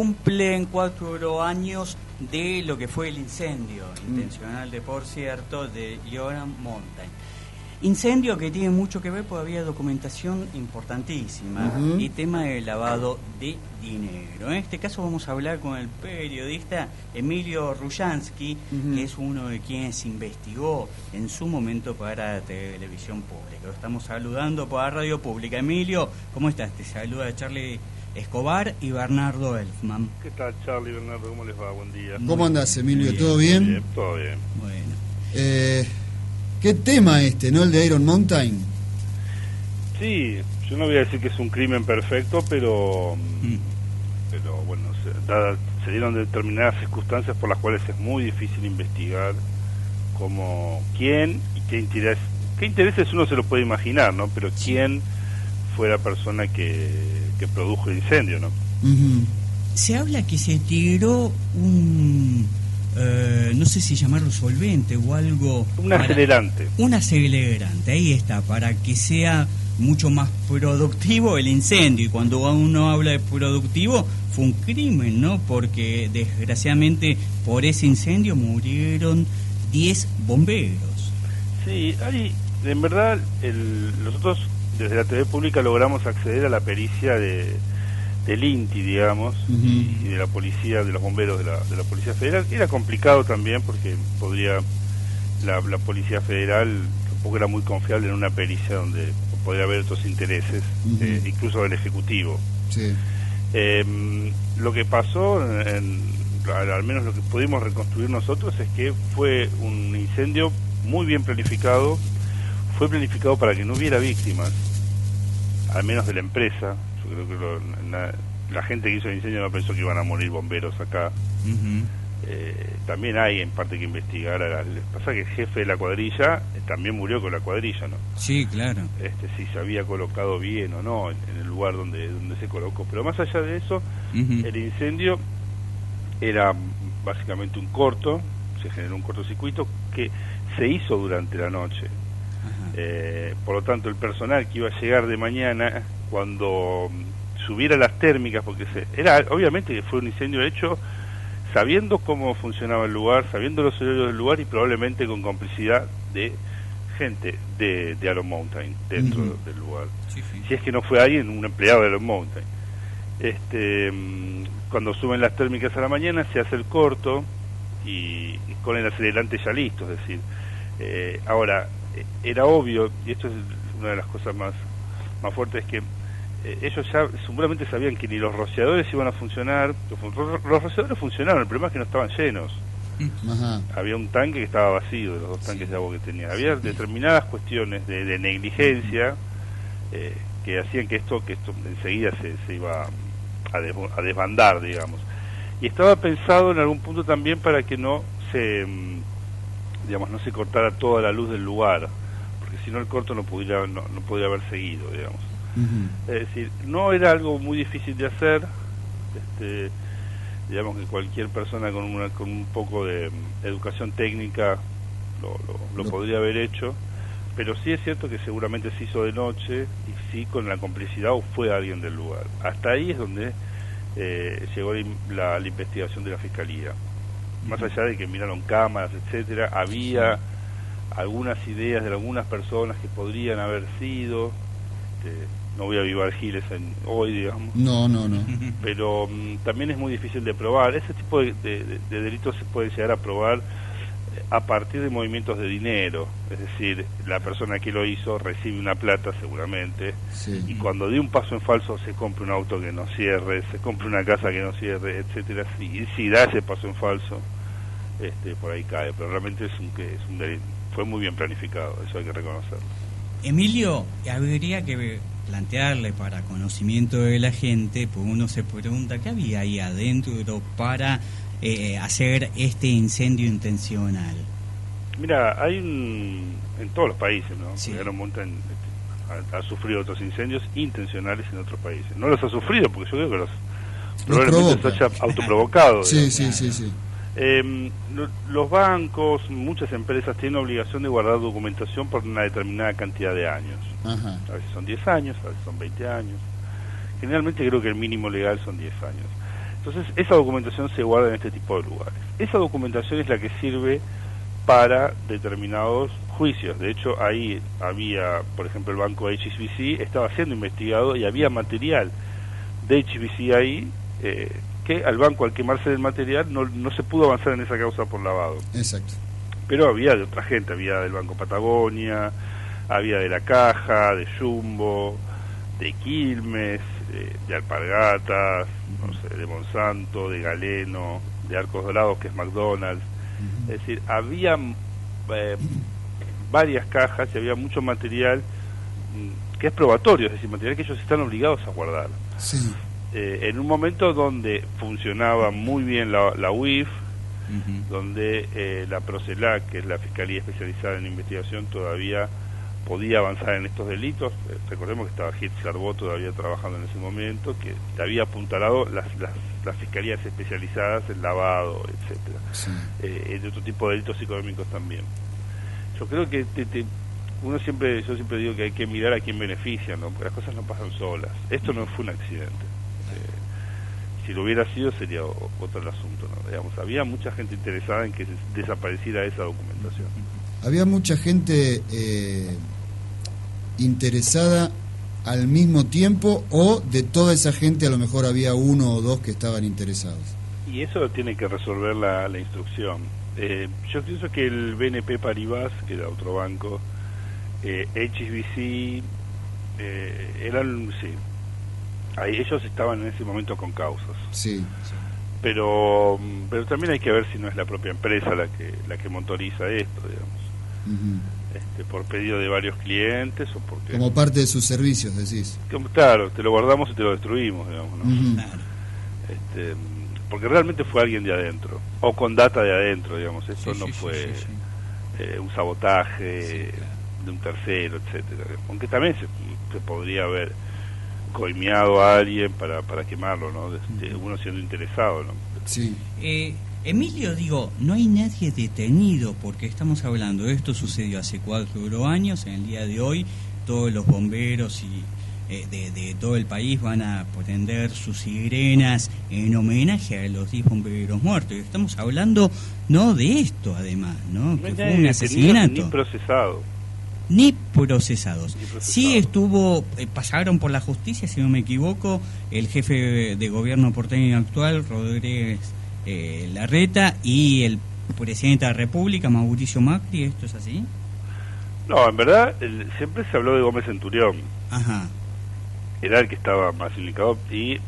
Cumplen 4 años de lo que fue el incendio intencional, por cierto, de Yoram Mountain. Incendio que tiene mucho que ver porque había documentación importantísima y tema de lavado de dinero. En este caso vamos a hablar con el periodista Emilio Rujansky, que es uno de quienes investigó en su momento para Televisión Pública. Lo estamos saludando por la Radio Pública. Emilio, ¿cómo estás? Te saluda Charlie Escobar y Bernardo Elfman. ¿Qué tal, Charlie, Bernardo? ¿Cómo les va? Buen día. ¿Cómo andás, Emilio? ¿Todo bien? Bien, todo bien. Bueno. ¿Qué tema ¿no? El de Iron Mountain. Sí, yo no voy a decir que es un crimen perfecto, pero bueno, se dieron determinadas circunstancias por las cuales es muy difícil investigar como quién y qué intereses uno se lo puede imaginar, ¿no? Pero quién fue la persona que produjo el incendio, ¿no? Se habla que se tiró un... no sé si llamarlo solvente o algo... Acelerante. Un acelerante, ahí está, para que sea mucho más productivo el incendio. Y cuando uno habla de productivo, fue un crimen, ¿no? Porque desgraciadamente por ese incendio murieron 10 bomberos. Sí, en verdad, nosotros desde la TV pública logramos acceder a la pericia del INTI, digamos, y de la policía, de los bomberos de la Policía Federal. Era complicado también porque la Policía Federal tampoco era muy confiable en una pericia donde podría haber otros intereses, incluso del Ejecutivo. Sí. Lo que pasó, al menos lo que pudimos reconstruir nosotros, es que fue un incendio muy bien planificado. Fue planificado para que no hubiera víctimas, al menos de la empresa. Yo creo que la gente que hizo el incendio no pensó que iban a morir bomberos acá. También hay en parte que investigar. Pasa que el jefe de la cuadrilla también murió con la cuadrilla, ¿no? Sí, claro. Si se había colocado bien o no en el lugar donde se colocó. Pero más allá de eso, el incendio era básicamente un corto, se generó un cortocircuito que se hizo durante la noche. Por lo tanto, el personal que iba a llegar de mañana, cuando subiera las térmicas, porque obviamente que fue un incendio hecho sabiendo cómo funcionaba el lugar, sabiendo los horarios del lugar y probablemente con complicidad de gente de Iron Mountain dentro del lugar. Sí. Si es que no fue alguien, un empleado de Iron Mountain. Cuando suben las térmicas a la mañana se hace el corto y con el acelerante ya listo, es decir, ahora era obvio, y esto es una de las cosas más fuertes, que ellos ya seguramente sabían que ni los rociadores iban a funcionar. Los rociadores funcionaron, el problema es que no estaban llenos. Había un tanque que estaba vacío, de los dos tanques de agua que tenía. Había determinadas cuestiones de negligencia que hacían que esto enseguida se iba a desbandar, digamos. Y estaba pensado en algún punto también para que no se cortara toda la luz del lugar, porque si no el corto no podía haber seguido, digamos. Es decir, no era algo muy difícil de hacer. Digamos que cualquier persona con un poco de educación técnica lo podría haber hecho, pero sí es cierto que seguramente se hizo de noche y sí con la complicidad o fue alguien del lugar. Hasta ahí es donde llegó la investigación de la Fiscalía. Más allá de que miraron cámaras, etcétera, había algunas ideas de algunas personas que podrían haber sido. No voy a avivar giles hoy, digamos. No. Pero también es muy difícil de probar. Ese tipo de delitos se puede llegar a probar a partir de movimientos de dinero. Es decir, la persona que lo hizo recibe una plata seguramente, y cuando dé un paso en falso se compra un auto que no cierre, se compra una casa que no cierre, etcétera. Y si da ese paso en falso, por ahí cae. Pero realmente es un delito. Fue muy bien planificado, eso hay que reconocerlo. Emilio, habría que plantearle para conocimiento de la gente, pues uno se pregunta qué había ahí adentro para hacer este incendio intencional. Mira, hay en todos los países, ¿no? Sí. Iron Mountain ha sufrido otros incendios intencionales en otros países. No los ha sufrido porque yo creo que probablemente los haya autoprovocado. Sí. Los bancos, muchas empresas tienen obligación de guardar documentación por una determinada cantidad de años. A veces son 10 años, a veces son 20 años. Generalmente creo que el mínimo legal son 10 años. Entonces, esa documentación se guarda en este tipo de lugares. Esa documentación es la que sirve para determinados juicios. De hecho, ahí había, por ejemplo, el banco HSBC estaba siendo investigado y había material de HSBC ahí que al banco, al quemarse el material, no se pudo avanzar en esa causa por lavado. Exacto. Pero había de otra gente, había del Banco Patagonia, había de la Caja, de Jumbo, de Quilmes, de Alpargatas, no sé, de Monsanto, de Galeno, de Arcos Dorados, que es McDonald's. Es decir, había varias cajas y había mucho material que es probatorio, es decir, material que ellos están obligados a guardar. Sí. En un momento donde funcionaba muy bien la UIF, donde la Procelac, que es la Fiscalía Especializada en Investigación, todavía podía avanzar en estos delitos. Recordemos que estaba Gil Sarbó todavía trabajando en ese momento, que había apuntalado las fiscalías especializadas en lavado, etcétera, Sí. De otro tipo de delitos económicos también. Yo creo que yo siempre digo que hay que mirar a quién beneficia, ¿no? Porque las cosas no pasan solas. Esto no fue un accidente. Si lo hubiera sido sería otro el asunto, ¿no? Digamos, había mucha gente interesada en que desapareciera esa documentación. Había mucha gente interesada al mismo tiempo, o de toda esa gente a lo mejor había uno o dos que estaban interesados. Y eso lo tiene que resolver la instrucción. Yo pienso que el BNP Paribas, que era otro banco, HSBC, sí, ahí ellos estaban en ese momento con causas. Sí. Pero también hay que ver si no es la propia empresa la que motoriza esto, digamos. Por pedido de varios clientes o porque... Como parte de sus servicios, decís. Claro, te lo guardamos y te lo destruimos, digamos, ¿no? Claro. Porque realmente fue alguien de adentro, o con data de adentro, digamos. Esto no fue un sabotaje de un tercero, etcétera. Aunque también se podría haber coimeado a alguien para quemarlo, ¿no? Uno siendo interesado, ¿no? Sí. Emilio, digo, no hay nadie detenido, porque estamos hablando, esto sucedió hace 4 años, en el día de hoy todos los bomberos y de todo el país van a prender sus sirenas en homenaje a los 10 bomberos muertos. Y estamos hablando, no de esto, además, ¿no? No hay Que fue nadie un detenido asesinato. ni procesado. Ni procesados. Ni procesados. Sí estuvo, pasaron por la justicia, si no me equivoco, el jefe de gobierno porteño actual, Rodríguez Larreta, y el presidente de la República, Mauricio Macri. ¿Esto es así? No, en verdad, siempre se habló de Gómez Centurión. Ajá. Era el que estaba más indicado, y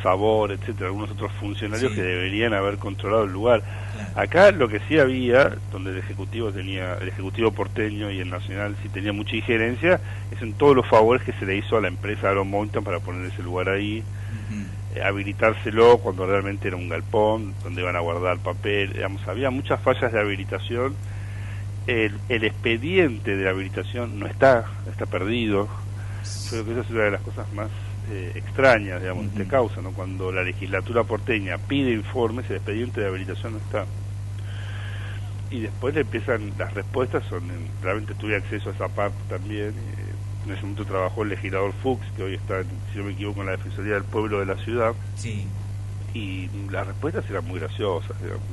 Sabor, etcétera, algunos otros funcionarios que deberían haber controlado el lugar. Claro. Acá lo que sí había, donde el ejecutivo porteño y el nacional sí tenía mucha injerencia, es en todos los favores que se le hizo a la empresa Iron Mountain para poner ese lugar ahí, habilitárselo cuando realmente era un galpón donde iban a guardar papel. Digamos, había muchas fallas de habilitación. El expediente de la habilitación no está perdido. Yo creo que esa es una de las cosas más extrañas, digamos, de causa, ¿no? Cuando la legislatura porteña pide informes, el expediente de habilitación no está. Y después le empiezan, las respuestas realmente tuve acceso a esa parte también. En ese momento trabajó el legislador Fuchs, que hoy está, si no me equivoco, en la Defensoría del Pueblo de la ciudad. Sí. Y las respuestas eran muy graciosas, digamos,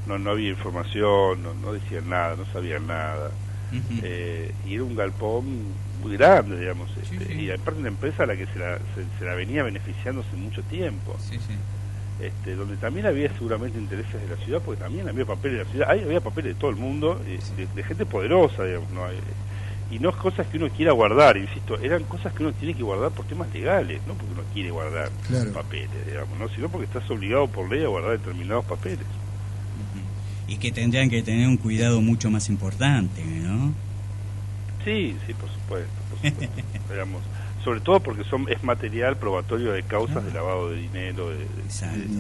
no había información, no decían nada, no sabían nada. Y era un galpón muy grande, digamos, y aparte una empresa a la que se la venía beneficiando hace mucho tiempo, donde también había seguramente intereses de la ciudad, porque también había papeles de la ciudad, había papeles de todo el mundo, de gente poderosa, digamos, ¿no? Y no es cosas que uno quiera guardar, insisto, eran cosas que uno tiene que guardar por temas legales, no porque uno quiere guardar papeles, digamos, ¿no? Sino porque estás obligado por ley a guardar determinados papeles. Y que tendrían que tener un cuidado mucho más importante, ¿no? Sí, por supuesto. Digamos, sobre todo porque es material probatorio de causas de lavado de dinero, de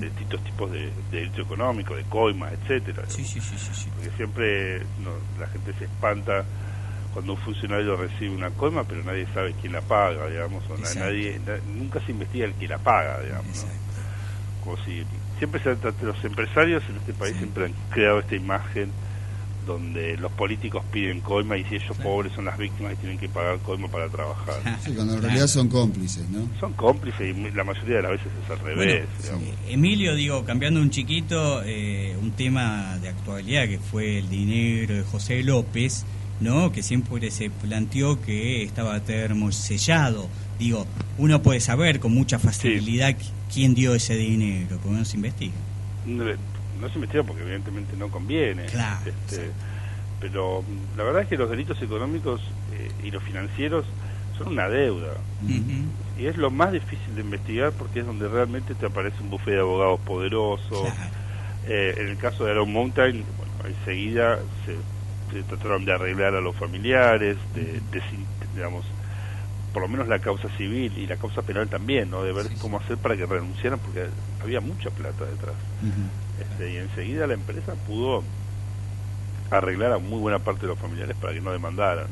distintos tipos de delito económico, de coimas, etcétera. Sí. Porque siempre la gente se espanta cuando un funcionario recibe una coima, pero nadie sabe quién la paga, digamos, o nunca se investiga el que la paga, digamos, ¿no? Como si siempre los empresarios en este país siempre han creado esta imagen donde los políticos piden coima y si ellos pobres son las víctimas y tienen que pagar coima para trabajar. Sí, cuando en realidad son cómplices, ¿no? Son cómplices y la mayoría de las veces es al revés. Bueno, Emilio, digo, cambiando un chiquito, un tema de actualidad que fue el dinero de José López, ¿no? Que siempre se planteó que estaba termosellado. Digo, uno puede saber con mucha facilidad quién dio ese dinero, porque no se investiga. No se investiga porque evidentemente no conviene. Claro. Pero la verdad es que los delitos económicos y los financieros son una deuda. Uh-huh. Y es lo más difícil de investigar porque es donde realmente te aparece un bufete de abogados poderoso. Claro. En el caso de Iron Mountain, bueno, enseguida se trataron de arreglar a los familiares, digamos, por lo menos la causa civil y la causa penal también, ¿no? De ver cómo hacer para que renunciaran porque había mucha plata detrás. Uh-huh. Y enseguida la empresa pudo arreglar a muy buena parte de los familiares para que no demandaran.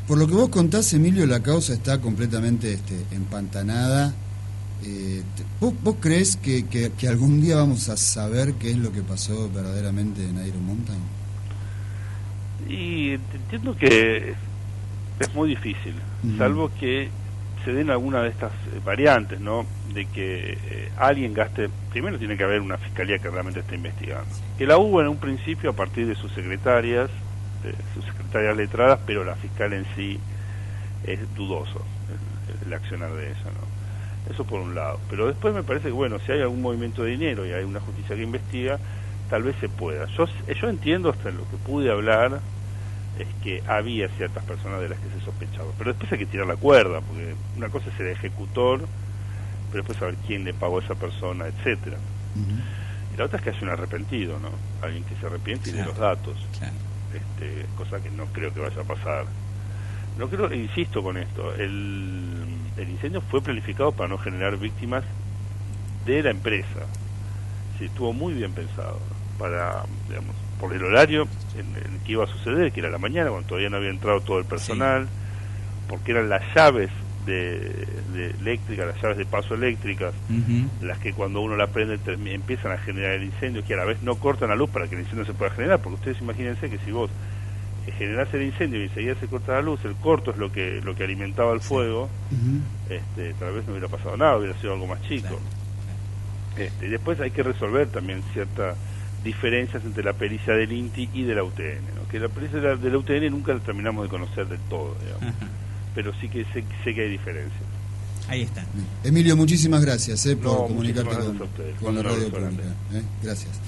Por lo que vos contás, Emilio, la causa está completamente empantanada. ¿Vos crees que algún día vamos a saber qué es lo que pasó verdaderamente en Iron Mountain? Y entiendo que es muy difícil, salvo que se den alguna de estas variantes, ¿no? De que alguien gaste. Primero tiene que haber una fiscalía que realmente esté investigando. Que la hubo en un principio a partir de sus secretarias letradas, pero la fiscal en sí es dudoso el accionar de ella, ¿no? Eso por un lado. Pero después me parece que, bueno, si hay algún movimiento de dinero y hay una justicia que investiga, tal vez se pueda. Yo entiendo, hasta lo que pude hablar, es que había ciertas personas de las que se sospechaba, pero después hay que tirar la cuerda, porque una cosa es el ejecutor, pero después saber quién le pagó a esa persona, etcétera. Y la otra es que haya un arrepentido, ¿no? Alguien que se arrepiente y dé los datos. Claro. Cosa que no creo que vaya a pasar. No creo, insisto con esto, el incendio fue planificado para no generar víctimas de la empresa. Sí, estuvo muy bien pensado para, digamos, por el horario en el que iba a suceder, que era la mañana, cuando todavía no había entrado todo el personal, porque eran las llaves de eléctricas, las llaves de paso eléctricas, las que cuando uno la prende empiezan a generar el incendio, que a la vez no cortan la luz para que el incendio se pueda generar, porque ustedes imagínense que si vos generás el incendio y enseguida se corta la luz, el corto es lo que alimentaba el fuego, tal vez no hubiera pasado nada, hubiera sido algo más chico. Y después hay que resolver también ciertas diferencias entre la pericia del INTI y de la UTN, ¿no? Que la pericia de la UTN nunca la terminamos de conocer del todo, digamos. Pero sí que sé que hay diferencias. Ahí está. Emilio, muchísimas gracias por comunicarte con la radio pública. Gracias.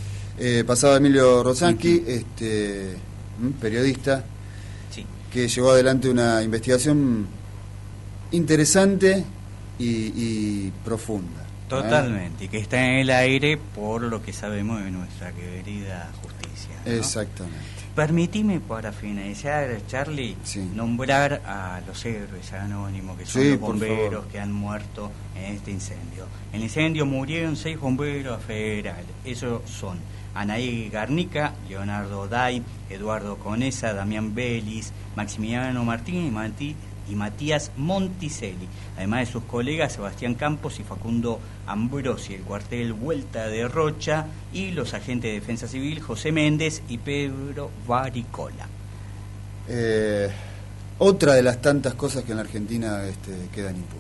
Pasaba Emilio Rosansky, periodista, que llevó adelante una investigación interesante y profunda. Totalmente, y que está en el aire por lo que sabemos de nuestra querida justicia, ¿no? Exactamente. Permitime para finalizar, Charlie, nombrar a los héroes anónimos que son los bomberos que han muerto en este incendio. En el incendio murieron 6 bomberos federales. Esos son Anaí Garnica, Leonardo Day, Eduardo Conesa, Damián Vélez, Maximiliano Martín y Matías Monticelli, además de sus colegas Sebastián Campos y Facundo Ambrosi, el cuartel Vuelta de Rocha y los agentes de defensa civil José Méndez y Pedro Varicola. Otra de las tantas cosas que en la Argentina quedan impunes.